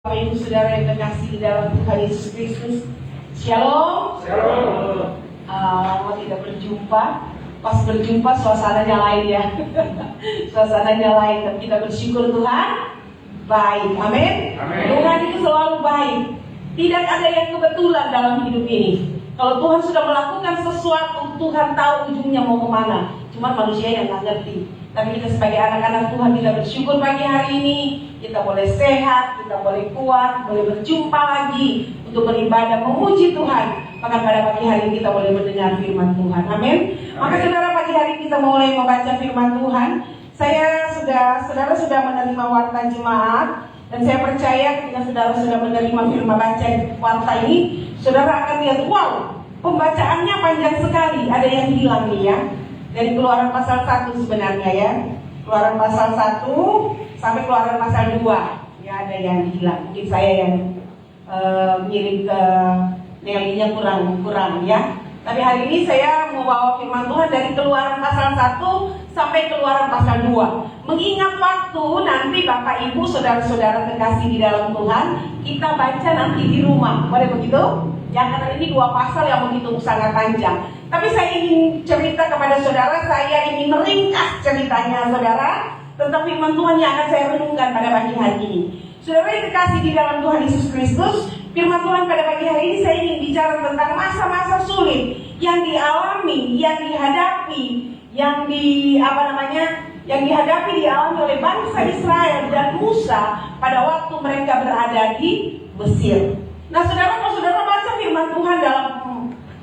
Bapak Ibu Saudara yang terkasih di dalam Tuhan Yesus Kristus, Shalom. Shalom. Lama tidak berjumpa. Pas berjumpa suasananya lain ya. Suasananya lain, tapi kita bersyukur Tuhan baik. Amin. Tuhan itu selalu baik. Tidak ada yang kebetulan dalam hidup ini. Kalau Tuhan sudah melakukan sesuatu, Tuhan tahu ujungnya mau kemana. Cuma manusia yang nggak ngerti. Tapi kita sebagai anak-anak Tuhan, kita bersyukur pagi hari ini. Kita boleh sehat, kita boleh kuat, boleh berjumpa lagi untuk beribadah, memuji Tuhan. Maka pada pagi hari ini kita boleh mendengar firman Tuhan. Amin. Maka saudara, pagi hari kita mulai membaca firman Tuhan. Saudara sudah menerima warta jemaat. Dan saya percaya ketika saudara sudah menerima firman baca warta ini, saudara akan lihat, wow, pembacaannya panjang sekali. Ada yang hilang nih ya. Dari Keluaran pasal 1 sebenarnya ya. Keluaran pasal 1 sampai Keluaran pasal 2. Ya, ada yang hilang. Mungkin saya yang ngirim ke Nelly-nya kurang ya. Tapi hari ini saya mau bawa firman Tuhan dari Keluaran pasal 1 sampai Keluaran pasal 2. Mengingat waktu nanti Bapak Ibu saudara-saudara terkasih di dalam Tuhan, kita baca nanti di rumah. Boleh begitu? Ya, karena ini 2 pasal yang begitu sangat panjang. Tapi saya ingin cerita kepada saudara, saya ingin meringkas ceritanya saudara tentang firman Tuhan yang akan saya renungkan pada pagi hari ini. Saudara yang terkasih di dalam Tuhan Yesus Kristus, firman Tuhan pada pagi hari ini saya ingin bicara tentang masa-masa sulit yang dialami, yang dihadapi, yang dialami oleh bangsa Israel dan Musa pada waktu mereka berada di Mesir. Nah saudara, kalau saudara baca firman Tuhan dalam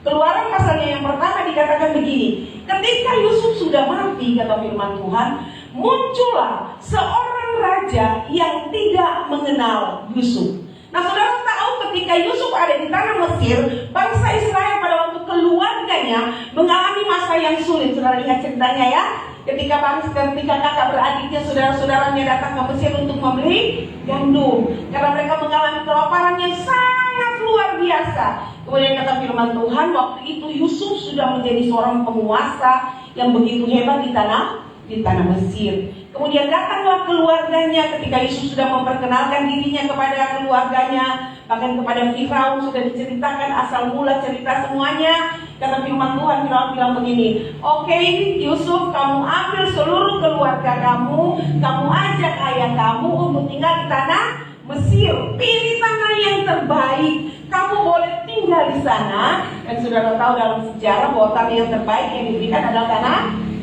Keluaran pasalnya yang pertama dikatakan begini, ketika Yusuf sudah mati, kata firman Tuhan, muncullah seorang raja yang tidak mengenal Yusuf. Nah saudara tahu ketika Yusuf ada di tanah Mesir, bangsa Israel pada waktu keluarganya mengalami masa yang sulit. Saudara lihat ceritanya ya, ketika kakak beradiknya, saudara-saudaranya datang ke Mesir untuk membeli gandum, karena mereka mengalami kelaparan yang sangat luar biasa. Kemudian kata firman Tuhan, waktu itu Yusuf sudah menjadi seorang penguasa yang begitu hebat di tanah Mesir. Kemudian datanglah keluarganya ketika Yusuf sudah memperkenalkan dirinya kepada keluarganya, bahkan kepada Firaun sudah diceritakan asal mula cerita semuanya. Kata firman Tuhan, Firaun bilang begini, oke, Yusuf, kamu ambil seluruh keluarga kamu ajak ayah kamu untuk tinggal di tanah Mesir. Pilih tanah yang terbaik, kamu boleh tinggal di sana. Dan saudara tahu dalam sejarah bahwa tanah yang terbaik yang diberikan adalah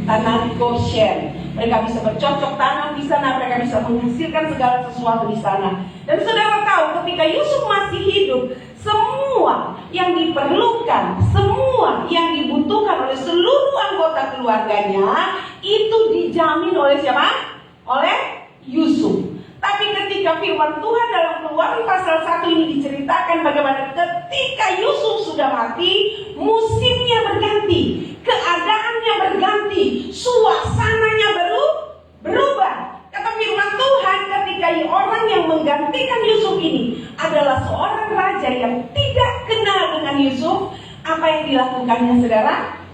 tanah Goshen. Mereka bisa bercocok tanam di sana, mereka bisa menghasilkan segala sesuatu di sana. Dan saudara tahu ketika Yusuf masih hidup, semua yang diperlukan, semua yang dibutuhkan oleh seluruh anggota keluarganya itu dijamin oleh siapa? Oleh Yusuf. Tapi ketika firman Tuhan dalam Keluaran pasal 1 ini diceritakan bagaimana ketika Yusuf sudah mati, musimnya berganti, keadaannya berganti, suasananya berubah. Kata firman Tuhan, ketika orang yang menggantikan Yusuf ini adalah seorang raja yang tidak kenal dengan Yusuf, apa yang dilakukannya saudara?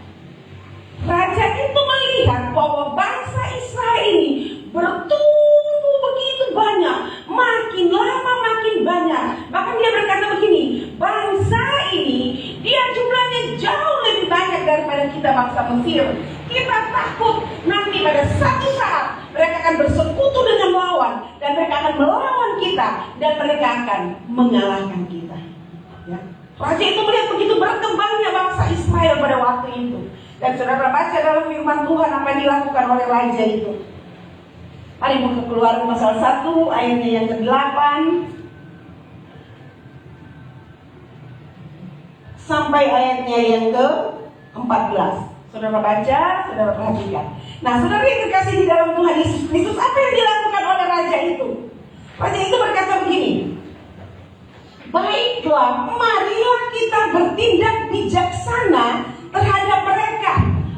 Raja itu melihat bahwa bangsa Israel ini bertumbuh begitu banyak, makin lama makin banyak. Bahkan dia berkata begini, bangsa ini dia jumlahnya jauh lebih banyak daripada kita bangsa Mesir. Kita takut nanti pada satu saat mereka akan bersekutu dengan lawan, dan mereka akan melawan kita, dan mereka akan mengalahkan kita ya. Raja itu melihat begitu berkembangnya bangsa Israel pada waktu itu. Dan saudara baca dalam firman Tuhan apa yang dilakukan oleh raja itu. Mari buka Keluaran pasal 1 ayatnya yang ke-8 sampai ayatnya yang ke-14. Saudara baca, saudara perhatikan. Nah, saudara yang terkasih di dalam Tuhan Yesus Kristus, apa yang dilakukan oleh raja itu? Raja itu berkata begini, baiklah, marilah kita bertindak bijaksana terhadap mereka,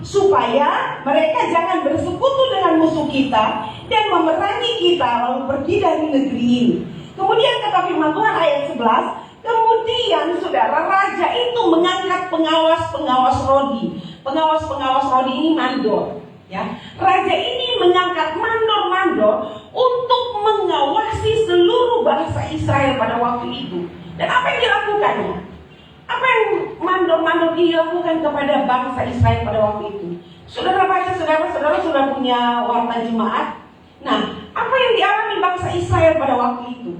supaya mereka jangan bersekutu dengan musuh kita dan memerangi kita lalu pergi dari negeri ini. Kemudian kata firman Tuhan ayat 11, kemudian saudara, raja itu mengangkat pengawas-pengawas rodi. Pengawas-pengawas rodi ini mandor ya. Raja ini mengangkat mandor-mandor untuk mengawasi seluruh bangsa Israel pada waktu itu. Dan apa yang dilakukannya? Apa yang mandor-mandor dilakukan kepada bangsa Israel pada waktu itu? Saudara baca, saudara sudah punya warta jemaat. Nah, apa yang dialami bangsa Israel pada waktu itu?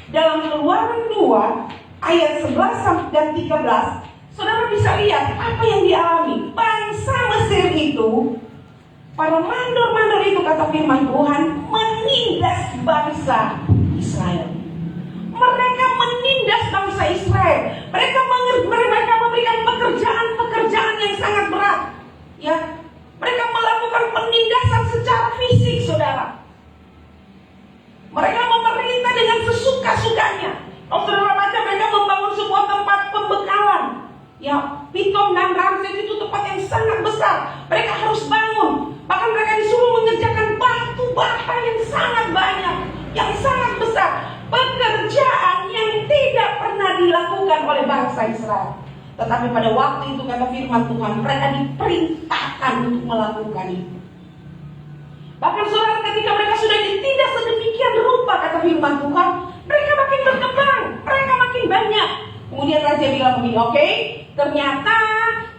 Dalam Keluaran 2 ayat 11 dan 13, saudara bisa lihat apa yang dialami bangsa Mesir itu. Para mandor-mandor itu, kata firman Tuhan, menindas bangsa Israel. Mereka menindas bangsa Israel. Mereka memberikan pekerjaan yang sangat berat. Ya, mereka melakukan penindasan secara fisik, saudara. Mereka memerintah dengan sesuka-sukanya. Kalau saudara baca, mereka membangun sebuah tempat pembekalan. Ya, Pitom dan Ramses itu tempat yang sangat besar. Mereka harus bangun. Bahkan mereka disuruh mengerjakan batu bata yang sangat banyak, yang sangat besar. Pekerjaan yang tidak pernah dilakukan oleh bangsa Israel. Tetapi pada waktu itu, kata firman Tuhan, mereka diperintahkan untuk melakukan itu. Bahkan saudara, ketika mereka sudah ditindas sedemikian rupa, kata firman Tuhan, mereka makin berkembang, mereka makin banyak. Kemudian raja bilang begini, oke, ternyata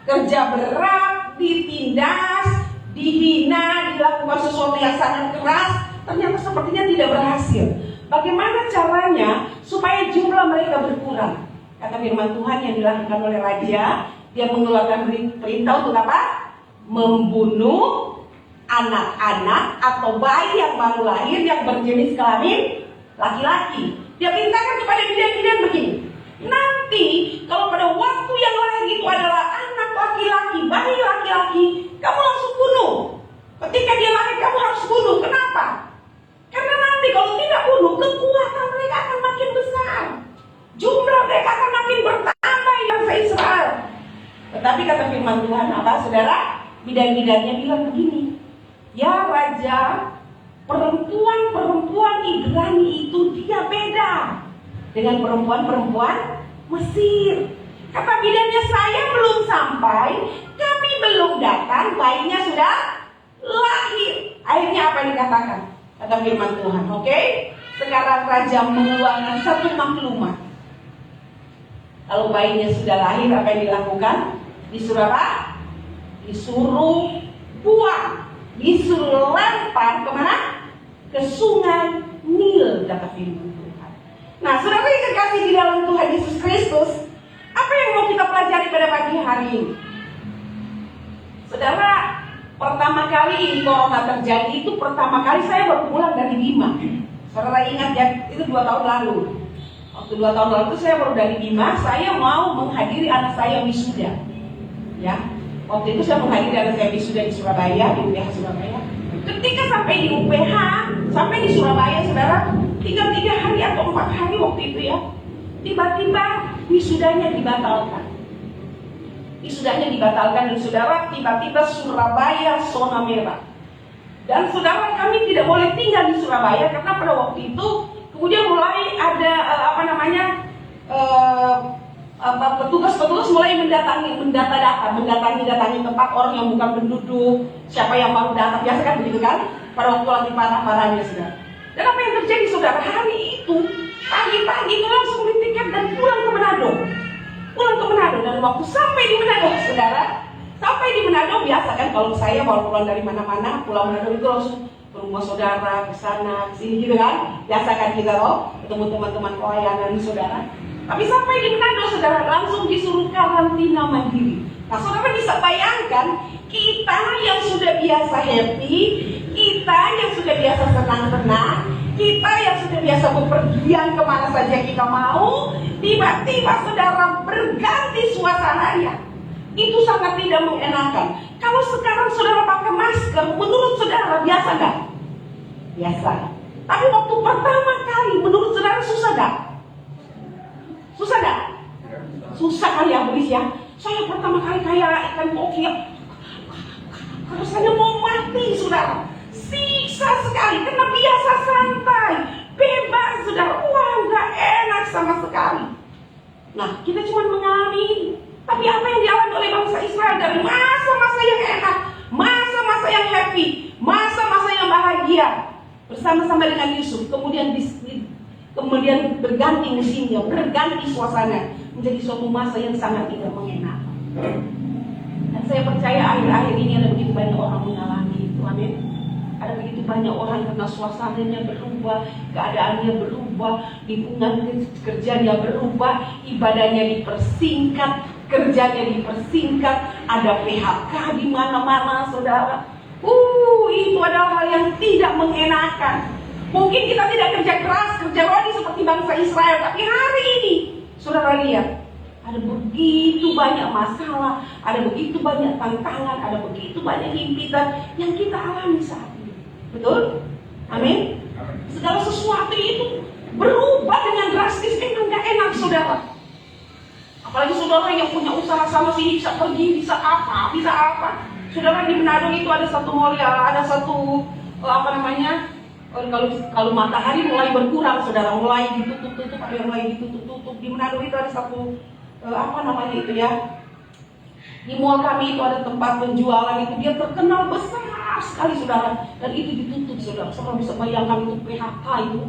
kerja berat, ditindas, dihina, dilakukan sesuatu yang sangat keras, ternyata sepertinya tidak berhasil. Bagaimana caranya supaya jumlah mereka berkurang? Kata firman Tuhan yang dilakukan oleh raja, dia mengeluarkan perintah untuk apa? Membunuh anak-anak atau bayi yang baru lahir yang berjenis kelamin laki-laki. Dia perintahkan kepada bidan-bidan begini, nanti kalau pada waktu yang lahir itu adalah anak laki-laki, bayi laki-laki, kamu langsung bunuh. Ketika dia lahir kamu harus bunuh. Kenapa? Karena nanti kalau tidak bunuh, kekuatan mereka akan makin besar, jumlah mereka akan makin bertambah yang bangsa Israel. Tetapi kata firman Tuhan apa, saudara? Bidan-bidannya bilang begini, ya raja, perempuan-perempuan Ibrani itu dia beda dengan perempuan-perempuan Mesir. Kata bidannya, saya belum sampai, kami belum datang, bayinya sudah lahir. Akhirnya apa yang dikatakan? Kata firman Tuhan, oke? Sekarang raja mengeluarkan satu maklumat. Kalau bayinya sudah lahir, apa yang dilakukan? Disuruh apa? Disuruh buang, disuruh lempar kemana? Ke sungai Nil, kata firman Tuhan. Nah, saudara yang terkasih di dalam Tuhan Yesus Kristus, apa yang mau kita pelajari pada pagi hari ini? Saudara, pertama kali corona terjadi itu pertama kali saya baru pulang dari Bima. Saudara ingat ya, itu 2 tahun lalu. Waktu 2 tahun lalu itu saya baru dari Bima, saya mau menghadiri anak saya wisuda. Ya, waktu itu saya menghadiri anak saya wisuda di Surabaya, di UPH Surabaya. Ketika sampai di UPH, sampai di Surabaya, saudara, tinggal 3 hari atau 4 hari waktu itu ya, tiba-tiba wisudanya dibatalkan. Wisudanya dibatalkan dan saudara, tiba-tiba Surabaya zona merah. Dan saudara, kami tidak boleh tinggal di Surabaya karena pada waktu itu kemudian mulai ada petugas-petugas mulai mendatangi tempat orang yang bukan penduduk, siapa yang baru datang, biasa kan begitu kan? Pada waktu lagi parah-parahnya, saudara. Dan apa yang terjadi, saudara? Hari itu pagi-pagi itu langsung beli tiket dan pulang ke Manado. Dan waktu sampai di Manado, saudara, sampai di Manado, biasa kan kalau saya baru pulang dari mana-mana, pulang Manado itu langsung ke rumah saudara, ke sana, ke sini gitu kan. Biasa kan kita ketemu teman-teman pelayanan saudara. Tapi sampai di Manado, saudara, langsung disuruh karantina mandiri. Nah, saudara bisa bayangkan, kita yang sudah biasa happy, kita yang sudah biasa senang-senang, kita yang sudah biasa bepergian kemana saja kita mau, tiba-tiba saudara berganti suasananya. Itu sangat tidak mengenakan. Kalau sekarang saudara pakai masker, menurut saudara biasa gak? Biasa. Tapi waktu pertama kali, menurut saudara susah gak? Susah gak? Susah kali ya, Bulis ya. Saya pertama kali kayak ikan koki, rasanya mau mati, saudara. Siksa sekali, karena biasa santai, bebas, saudara. Wah, gak enak sama sekali. Nah, kita cuma mengalami ini. Tapi apa yang dialami oleh bangsa Israel dari masa-masa yang enak, masa-masa yang happy, masa-masa yang bahagia, bersama-sama dengan Yusuf, kemudian berganti musimnya, berganti suasana menjadi suatu masa yang sangat tidak mengenakan. Dan saya percaya akhir-akhir ini ada begitu banyak orang mengalami itu, amin. Ada begitu banyak orang karena suasananya berubah, keadaannya berubah, lingkungan kerjanya berubah, ibadahnya dipersingkat, kerjanya dipersingkat, ada PHK di mana-mana, saudara. Itu adalah hal yang tidak mengenakan. Mungkin kita tidak kerja keras, kerja rodi seperti bangsa Israel, tapi hari ini, saudara lihat, ada begitu banyak masalah, ada begitu banyak tantangan, ada begitu banyak himpitan yang kita alami saat ini. Betul? Amin? Segala sesuatu itu berubah dengan drastis, memang gak enak, saudara. Apalagi saudara yang punya usaha sama sini, bisa pergi, bisa apa. Saudara, di Manado itu ada satu mall, ada satu, kalau matahari mulai berkurang, saudara, mulai ditutup-tutup, ada yang mulai ditutup-tutup. Di Manado itu ada satu, di mall kami itu ada tempat penjualan itu, dia terkenal besar sekali, saudara, dan itu ditutup, saudara. Saudara bisa bayangkan itu PHK itu.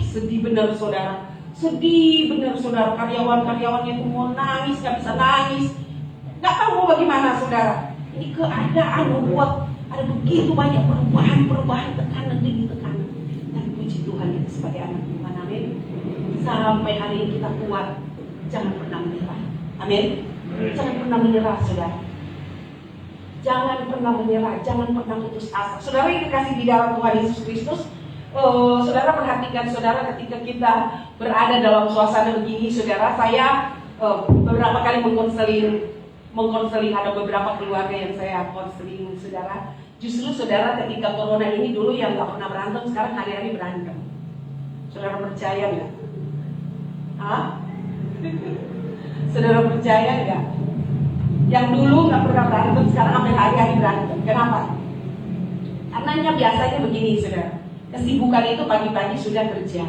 Sedih benar, saudara. Sedih benar, saudara. Karyawan-karyawannya itu mau nangis, gak bisa nangis, gak tahu mau bagaimana, saudara. Ini keadaan membuat ada begitu banyak perubahan, tekanan demi tekanan. Dan puji Tuhan kita sebagai anak Tuhan, amin. Sampai hari ini kita kuat, jangan pernah menyerah, amin. Jangan pernah menyerah, saudara. Jangan pernah menyerah, jangan pernah putus asa. Saudara yang dikasih di dalam Tuhan Yesus Kristus, saudara perhatikan, saudara, ketika kita berada dalam suasana begini, saudara, saya beberapa kali mengkonseling ada beberapa keluarga yang saya konseling, saudara. Justru saudara, ketika corona ini dulu yang gak pernah berantem, sekarang hari-hari berantem. Saudara percaya gak? Saudara percaya gak? Yang dulu gak pernah berantem, sekarang sampai hari-hari berantem. Kenapa? Karena biasanya begini, saudara. Kesibukan itu pagi-pagi sudah kerja,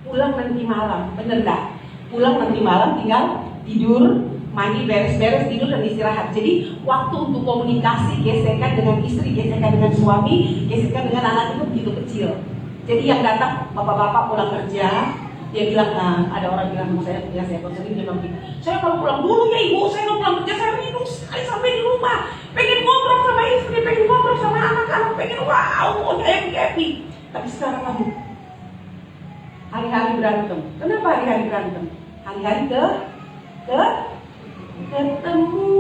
pulang nanti malam, bener gak? Pulang nanti malam tinggal tidur, mandi, beres-beres, tidur dan istirahat. Jadi waktu untuk komunikasi, gesekan dengan istri, gesekan dengan suami, gesekan dengan anak itu begitu kecil. Jadi yang datang bapak-bapak pulang kerja, dia bilang, ada orang bilang sama saya konseling, dia bilang, saya kalau pulang dulu ya ibu, saya mau pulang kerja, saya rindu sekali sampai di rumah, pengen ngobrol sama istri, pengen ngobrol sama anak-anak, pengen happy. Tapi sekarang kamu hari-hari berantem. Kenapa hari-hari berantem? Hari-hari ketemu,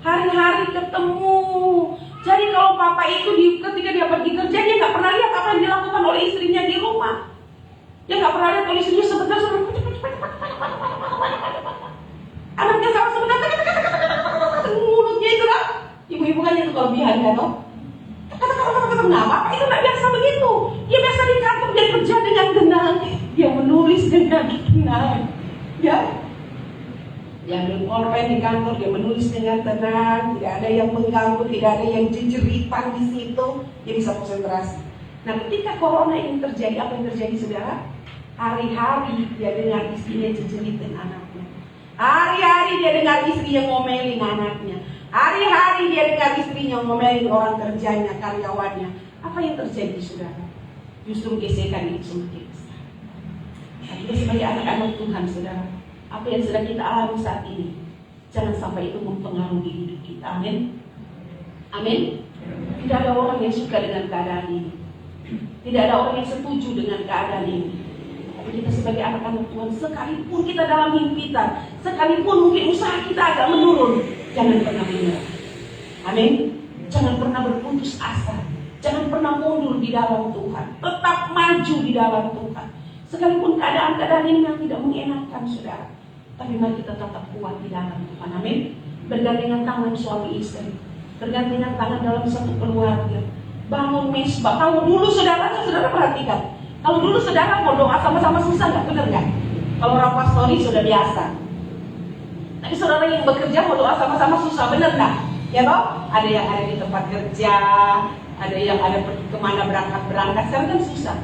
hari-hari ketemu. Jadi kalau papa itu ketika dia pergi kerja, dia nggak pernah lihat apa yang dilakukan oleh istrinya di rumah. Dia nggak pernah lihat oleh istrinya sebentar, anaknya salah sebentar, mulutnya itu lah. Ibu-ibu kan itu kelebihan kan, toh? Nah, papa itu nggak biasa begitu. Dia biasa di kantor, dia kerja dengan tenang, dia menulis dengan tenang, ya. Yang berkorban di kantor, dia menulis dengan tenang, tidak ada yang mengganggu, tidak ada yang jejeritan di situ, dia bisa konsentrasi. Nah, ketika corona ini terjadi, apa yang terjadi, saudara? Hari-hari dia dengar istrinya jejeritin anaknya, hari-hari dia dengar istrinya ngomelin anaknya, hari-hari dia dengar istrinya ngomelin orang kerjanya, karyawannya. Apa yang terjadi, saudara? Justru gesekan itu semakin besar. Nah, kita sebagai anak-anak Tuhan, saudara, apa yang sedang kita alami saat ini, jangan sampai itu mempengaruhi hidup kita. Amin. Amin. Tidak ada orang yang suka dengan keadaan ini. Tidak ada orang yang setuju dengan keadaan ini. Tapi kita sebagai anak-anak Tuhan, sekalipun kita dalam himpitan, sekalipun mungkin usaha kita agak menurun, jangan pernah menyerah. Amin. Jangan pernah berputus asa. Jangan pernah mundur di dalam Tuhan. Tetap maju di dalam Tuhan. Sekalipun keadaan-keadaan ini yang tidak mengenakan, saudara, tapi mari kita tetap kuat di dalam Tuhan. Amin. Bergandengan tangan suami istri, bergandengan tangan dalam satu keluarga, bangun mesbah. Kalau dulu saudara perhatikan, kalau dulu saudara mau doa sama-sama susah, nggak, benar nggak? Kalau orang pastori sudah biasa. Tapi saudara yang bekerja mau doa sama-sama susah, benar nggak? Ya toh? Ada yang ada di tempat kerja, ada yang ada kemana berangkat. Sekarang kan susah.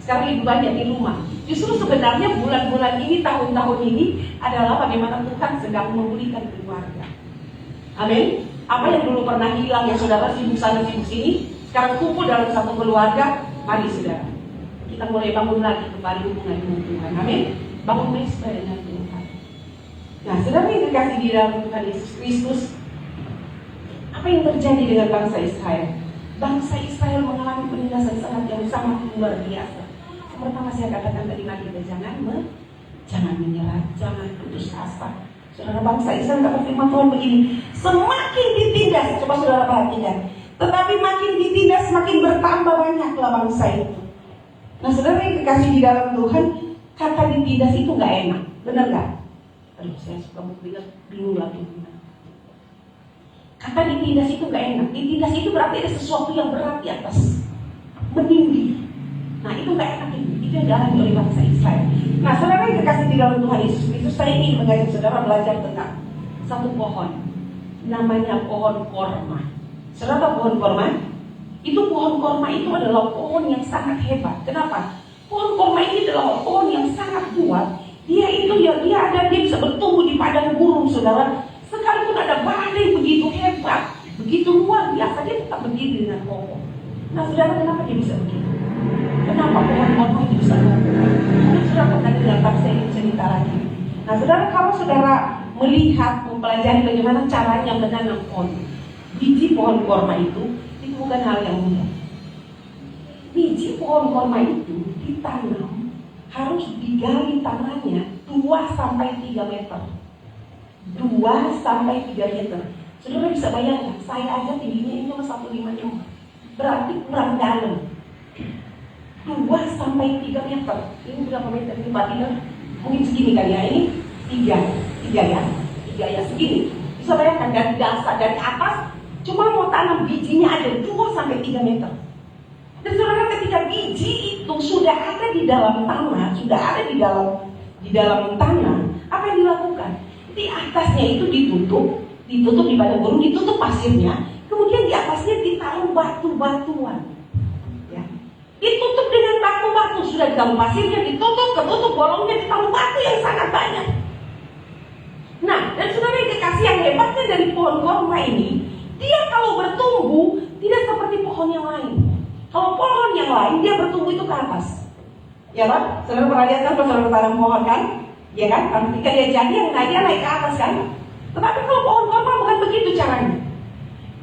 Sekarang lebih banyak di rumah. Justru sebenarnya bulan-bulan ini, tahun-tahun ini adalah bagaimana Tuhan sedang memulihkan keluarga. Amin. Apa yang dulu pernah hilang, yang saudara sibuk sana sibuk sini, Sekarang kumpul dalam satu keluarga. Mari saudara, kita mulai bangun lagi kembali hubungan dengan Tuhan. Amin. Bangun mesbah dengan Tuhan. Nah, saudara yang dikasih di dalam Tuhan Yesus Kristus, apa yang terjadi dengan bangsa Israel? Bangsa Israel mengalami penindasan sangat luar biasa. Yang pertama saya katakan tadi, mari kita jangan menyerah, jangan putus asa. Saudara, bangsa Israel kata firman Tuhan begini, semakin ditindas, coba saudara perhatikan, tetapi makin ditindas semakin bertambah banyaklah bangsa itu. Nah, saudara yang dikasih di dalam Tuhan, kata ditindas itu nggak enak, benar nggak? Aduh, saya suka bingung lagi. Kata ditindas itu nggak enak. Ditindas itu berarti ada sesuatu yang berat di atas, menindih. Nah, itu nggak enak itu. Itu yang dialami oleh bangsa Israel. Nah, saudara yang dikasih di dalam Tuhan Yesus Kristus, saya ingin mengajak saudara belajar tentang satu pohon, namanya pohon korma. Saudara tahu pohon korma? Itu pohon korma itu adalah pohon yang sangat hebat. Kenapa? Pohon korma ini adalah pohon yang sangat kuat. Dia bisa bertumbuh di padang gurun, saudara. Sekalipun ada badai begitu hebat, begitu luar biasa, dia tetap berdiri dengan kokoh. Nah, saudara, kenapa dia bisa begitu? Kenapa pohon korma itu bisa kokoh? Mungkin saudara pernah dengar, tapi saya ingin cerita lagi. Nah, saudara, kalau saudara melihat, mempelajari bagaimana caranya menanam biji pohon korma itu bukan hal yang mudah. Biji pohon korma itu ditanam, harus digali tanahnya 2-3 meter. 2-3 meter. Saudara bisa bayangkan, saya aja tingginya ini cuma 155. Berarti kurang dalam. 2-3 meter. Ini berapa meter? Ini Pak Tina? Mungkin segini kali ya. Ini 3 ya segini. Bisa bayangkan dari dasar, dari atas cuma mau tanam bijinya aja 2-3 meter. Dan saudara, ketika biji itu sudah ada di dalam tanah, sudah ada di dalam tanah, apa yang dilakukan? Di atasnya itu ditutup di padang gurun, ditutup pasirnya, kemudian di atasnya ditaruh batu-batuan. Ya. Ditutup dengan batu-batu, sudah ditaruh pasirnya, ketutup bolongnya, ditaruh batu yang sangat banyak. Nah, dan saudara yang kekasih, yang hebatnya dari pohon korma ini, dia kalau bertumbuh tidak seperti pohon yang lain. Kalau pohon yang lain dia bertumbuh itu ke atas, ya kan? Saudara pernah lihat kan kalau saudara tanam pohon kan, ya kan? Ketika dia jadi yang naik ke atas kan. Tetapi kalau pohon korma bukan begitu caranya.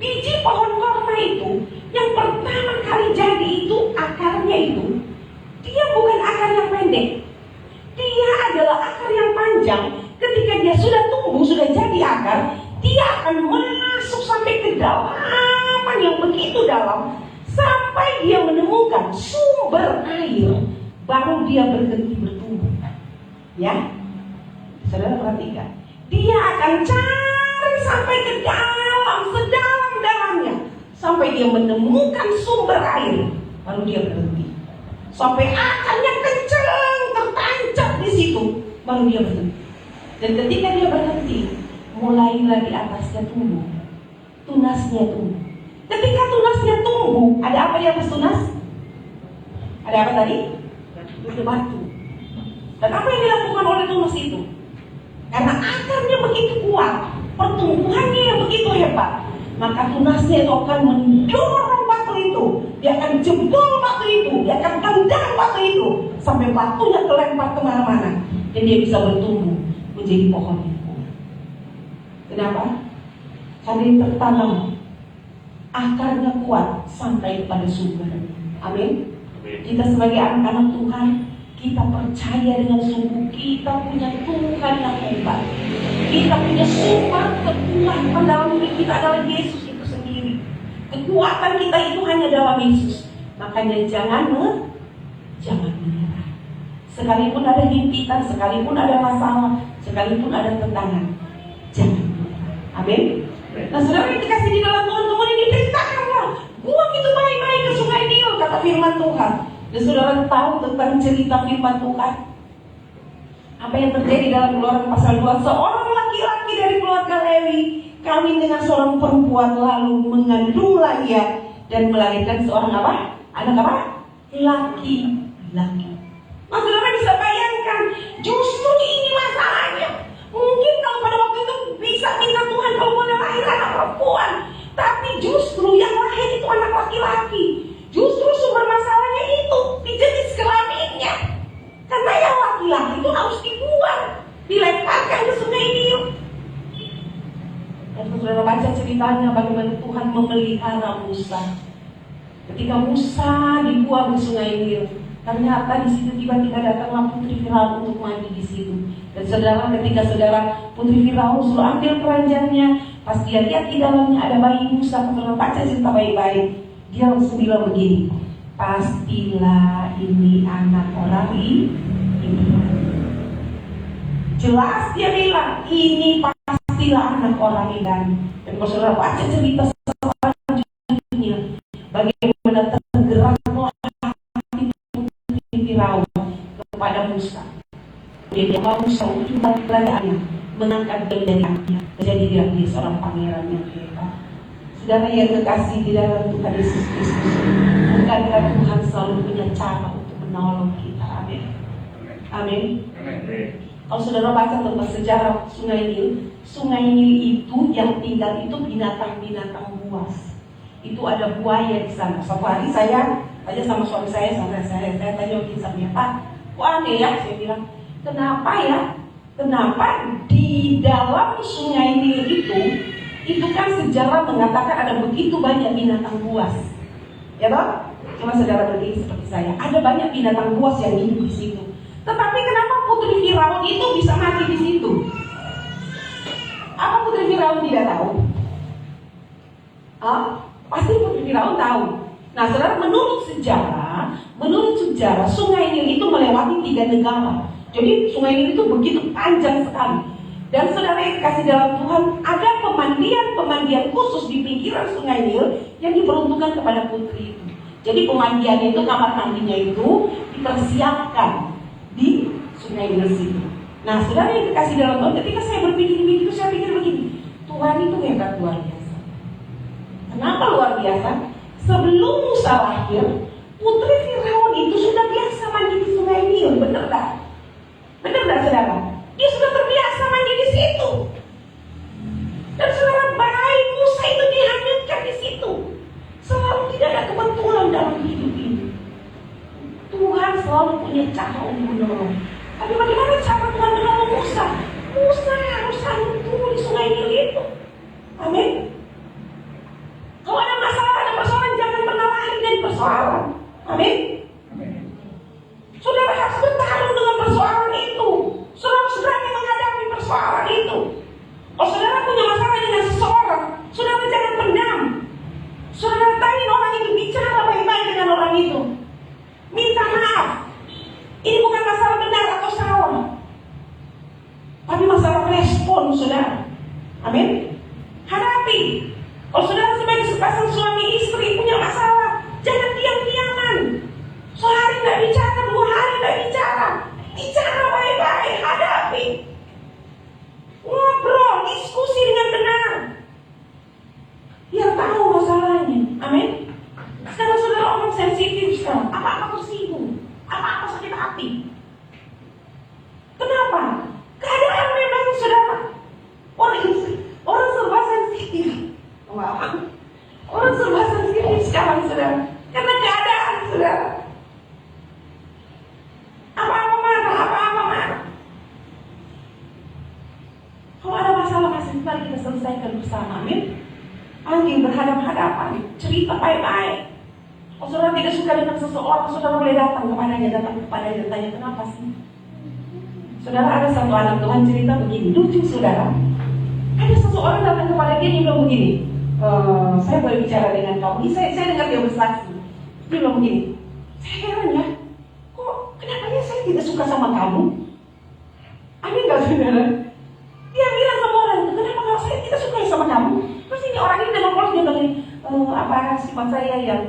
Biji pohon korma itu yang pertama kali jadi itu akarnya itu, dia bukan akar yang pendek, dia adalah akar yang panjang. Ketika dia sudah tumbuh, sudah jadi akar, dia akan masuk sampai ke kedalaman yang begitu dalam, sampai dia menemukan sumber air, baru dia berhenti bertumbuh. Ya, saudara perhatikan, dia akan cari sampai ke dalam, sedalam-dalamnya, sampai dia menemukan sumber air, baru dia berhenti. Sampai akarnya kencang, tertancap di situ, baru dia berhenti. Dan ketika dia berhenti, mulailah di atasnya tumbuh, tunasnya tumbuh. Ketika tunasnya tumbuh, ada apa di atas tunas? Ada apa tadi? Ada batu. Dan apa yang dilakukan oleh tunas itu? Karena akarnya begitu kuat, pertumbuhannya yang begitu hebat, maka tunasnya itu akan mendorong batu itu. Dia akan jebol batu itu, dia akan tendang batu itu, sampai batunya kelempar kemana-mana. Dan dia bisa bertumbuh menjadi pohon yang kuat. Kenapa? Karena dia tertanam, akarnya kuat sampai kepada sumber. Amin. Kita sebagai anak-anak Tuhan, kita percaya dengan sungguh kita punya Tuhan yang hebat. Kita punya sumber kekuatan dalam diri kita adalah Yesus itu sendiri. Kekuatan kita itu hanya dalam Yesus. Makanya jangan menyerah. Sekalipun ada himpitan, sekalipun ada masalah, sekalipun ada tentangan, jangan menyerah. Amin. Nah, saudara yang dikasih di dalam Tuhan ini ceritakanlah, buang itu baik-baik ke sungai Nil, kata firman Tuhan. Dan saudara tahu tentang cerita firman Tuhan, apa yang terjadi dalam Keluaran pasal 2? Seorang laki-laki dari keluarga Lewi kawin dengan seorang perempuan, lalu mengandunglah ia dan melahirkan seorang apa? Anak apa? Laki-laki. Nah, saudara bisa bayangkan, justru ini masalahnya. Mungkin kalau pada waktu itu bisa minta Tuhan kalau boleh lahir anak perempuan, tapi justru yang lahir itu anak laki-laki. harus dibuang, dilemparkan ke sungai Nil. Dan saudara baca ceritanya bagaimana Tuhan memelihara Musa. Ketika Musa dibuang ke sungai Nil, ternyata di situ tiba-tiba datanglah putri Firaun untuk mandi di situ. Dan saudara, ketika saudara putri Firaun suruh ambil keranjangnya, pas dia lihat di dalamnya ada bayi Musa, saudara baca cerita baik-baik, dia langsung bilang begini, pastilah ini anak orang ini. Jelas dia bilang, ini pastilah anak orang ini. Dan kalau saudara baca cerita selanjutnya, bagaimana tergeraklah hati putri Firaun kepada Musa. Dia mau Musa untuk pelajarannya, mengangkat dia dari anaknya, menjadi dia seorang pangeran yang hebat. Saudara yang kekasih di dalam Tuhan Yesus Kristus, bukankah Tuhan selalu punya cara untuk menolong kita? Amin. Amin. Kalau saudara baca tentang sejarah Sungai Nil itu yang tinggal itu binatang-binatang buas. Itu ada buaya di sana. Suatu hari saya tanya sama suami saya tanya kisahnya, Pak, kok aneh ya? Saya bilang, kenapa ya? Kenapa di dalam Sungai Nil itu kan sejarah mengatakan ada begitu banyak binatang buas, ya toh? Cuma saudara berdiri seperti saya, ada banyak binatang buas yang hidup di situ. Tetapi kenapa putri Firaun itu bisa mati di situ? Apa putri Firaun tidak tahu? Pasti putri Firaun tahu. Nah, saudara, menurut sejarah Sungai Nil itu melewati 3 negara. Jadi Sungai Nil itu begitu panjang sekali. Dan saudara yang kasih dalam Tuhan, ada pemandian khusus di pinggiran Sungai Nil yang diperuntukkan kepada putri itu. Jadi pemandiannya itu, kamar mandinya itu dipersiapkan di Sungai Nil situ. Nah, saudara yang kasih dalam Tuhan, ketika saya berpikir begitu, saya pikir begini, Tuhan itu hebat luar biasa. Kenapa luar biasa? Sebelum Musa lahir, putri Firaun itu sudah biasa mandi di Sungai Nil, benar tak? Benar tak, saudara? Dia sudah terbiasa mandi di situ. Dan saudara, bayi Musa itu dihanyutkan di situ. Selalu tidak ada kebetulan dalam hidup ini. Tuhan selalu punya cara untuk menolong. Tapi bagaimana cara Tuhan menolong Musa? Musa harus sanggup turun di Sungai Nil itu. Amin. Kalau ada masalah, ada persoalan, jangan pernah lari dari persoalan. Amin. Saudara harus bertarung dengan persoalan itu. Saudara harus berani menghadapi persoalan itu. Kalau saudara punya masalah dengan seseorang, saudara jangan pendam. Saudara tanya orang itu, bicara baik-baik dengan orang itu. Minta maaf. Ini bukan masalah benar atau salah, tapi masalah respon saudara. Amin. Hadapi. Kalau saudara sebagai sepasang suami istri punya masalah, jangan diam-diaman. Sehari tidak bicara, 2 hari tidak bicara. Bicara baik-baik, hadapi. Ngobrol, diskusi dengan benar. Biar tahu masalahnya. Amin. Sekarang saudara orang sensitif sekarang. Apa-apa tersinggung, apa-apa sakit hati. Kenapa? Keadaan memang saudara. Orang serba sensitif. Orang serba sensitif sekarang saudara. Karena keadaan saudara. Apa-apa marah. Kalau ada masalah mari kita selesaikan bersama. Amin. Panggil berhadapan-hadapan, cerita baik-baik. Kalau saudara tidak suka dengan seseorang, saudara boleh datang kepadanya, tanya kenapa sih? Saudara, ada satu anak Tuhan cerita begini, lucu saudara. Ada seseorang datang kepada dia bilang begini, saya boleh bicara dengan kamu. Ini saya dengar dia bersaksi. Dia bilang begini, saya heran ya, kok kenapa saya tidak suka sama kamu? Amin gak saudara? Dia bilang sama orang itu, kenapa kalau saya tidak suka sama kamu? Terus ini orang ini dengan polos dia bilang, apa sifat saya yang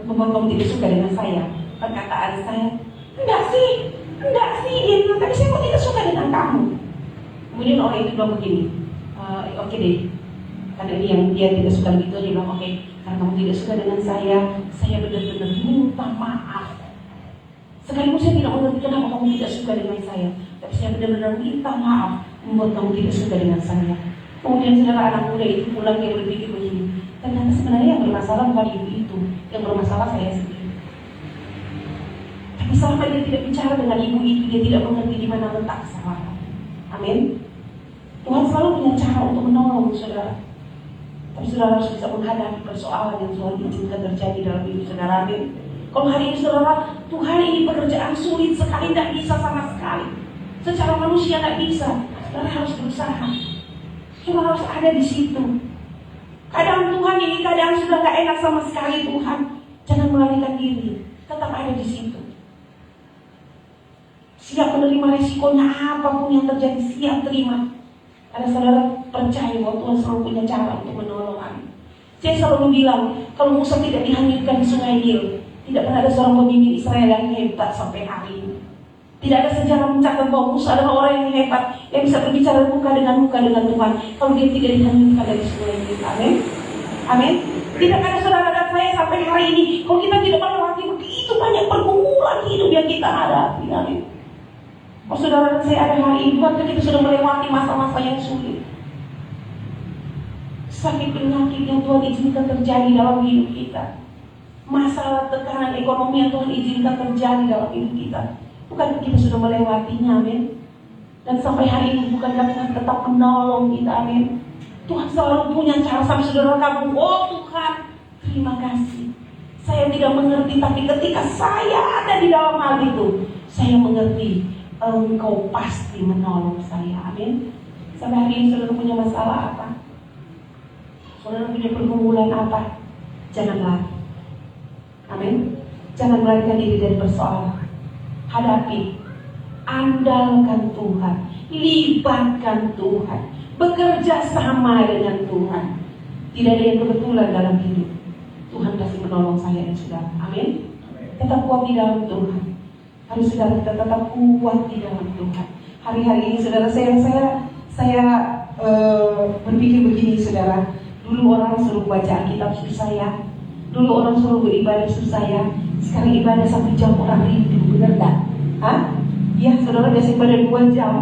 membuat kamu tidak suka dengan saya? Perkataan saya, enggak sih, dia bilang, tapi saya kok tidak suka dengan kamu. Kemudian orang itu bilang begini, oke deh, karena ini yang dia tidak suka gitu, dia bilang oke, karena kamu tidak suka dengan saya benar-benar minta maaf. Sekalipun saya tidak mengerti kenapa kamu tidak suka dengan saya, tapi saya benar-benar minta maaf membuat kamu tidak suka dengan saya. Kemudian saudara anak muda itu pulang, dia berpikir begini, ternyata sebenarnya yang bermasalah bukan ibu itu, yang bermasalah saya sendiri. Tapi selama dia tidak bicara dengan ibu itu, dia tidak mengerti di mana letak kesalahan. Amin. Tuhan selalu punya cara untuk menolong saudara. Tapi saudara harus bisa menghadapi persoalan yang Tuhan izinkan terjadi dalam hidup saudara. Amin. Kalau hari ini saudara, Tuhan ini pekerjaan sulit sekali, tidak bisa sama sekali. Secara manusia tidak bisa. Saudara harus berusaha. Saudara harus ada di situ. Keadaan Tuhan ini keadaan sudah gak enak sama sekali Tuhan. Jangan melarikan diri. Tetap ada di situ. Siap menerima resikonya apapun yang terjadi, siap terima. Karena saudara percaya bahwa Tuhan selalu punya cara untuk menolong kami. Saya selalu bilang, kalau Musa tidak dihanyutkan di sungai Nil, tidak pernah ada seorang pemimpin Israel yang hebat sampai hari ini. Tidak ada sejarah mencatat bahwa Musa adalah orang yang hebat, yang bisa berbicara muka dengan Tuhan, kalau dia tidak dihanyutkan dari sungai Nil. Amin. Amin. Tidak ada saudara dan saya sampai hari ini, kalau kita tidak melewati begitu banyak pergumulan hidup yang kita hadapi. Amin. Oh saudara dan saya ada hari ini, bukankah kita sudah melewati masa-masa yang sulit? Sakit penyakit yang Tuhan izinkan terjadi dalam hidup kita, masalah tekanan ekonomi yang Tuhan izinkan terjadi dalam hidup kita, bukankah kita sudah melewatinya? Amin. Dan sampai hari ini bukankah Tuhan tetap menolong kita? Amin. Tuhan selalu punya cara. Sampai saudara kamu, oh Tuhan, terima kasih. Saya tidak mengerti, tapi ketika saya ada di dalam hal itu, saya mengerti. Engkau pasti menolong saya. Amin. Sampai hari ini saudara punya masalah apa? Saudara punya pergumulan apa? Jangan lari. Amin. Jangan melarikan diri dari persoalan. Hadapi. Andalkan Tuhan. Libatkan Tuhan. Bekerja sama dengan Tuhan. Tidak ada yang kebetulan dalam hidup. Tuhan pasti menolong saya dan saudara. Amin. Tetap kuat di dalam Tuhan. Harus saudara kita tetap kuat di dalam Tuhan. Hari-hari ini saudara saya berpikir begini saudara. Dulu orang suruh baca Alkitab susah ya. Dulu orang suruh beribadah susah ya. Sekarang ibadah 1 jam orang rindu, benar tak? Hah? Ya saudara biasa ibadah 2 jam.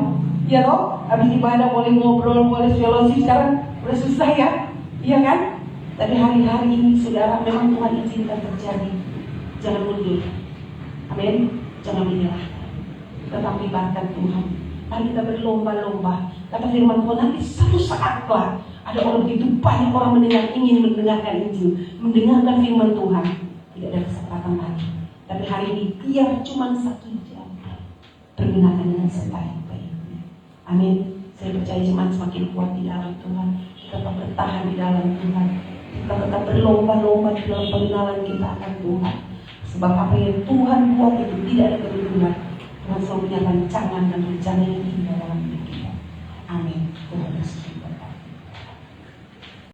Ya toh? Habis ibadah boleh ngobrol, boleh fellowship. Sekarang udah susah ya. Iya kan? Tapi hari-hari ini saudara memang Tuhan izinkan terjadi. Jangan mundur. Amin. Jangan menyerah. Tetap libatkan Tuhan. Mari kita berlomba-lomba. Kata firman Tuhan, nanti satu saat lah ada orang begitu banyak orang ingin mendengarkan Injil, mendengarkan firman Tuhan. Tidak ada kesempatan lagi. Tapi hari ini biar cuma 1 jam, pergunakan dengan sebaik-baiknya. Amin. Saya percaya jemaat semakin kuat di dalam Tuhan. Kita tetap bertahan di dalam Tuhan. Kita tetap berlomba-lomba di dalam pengenalan kita akan Tuhan. Sebab apa yang Tuhan buat itu tidak ada kebetulan. Tuhan selalu punya rancangan dan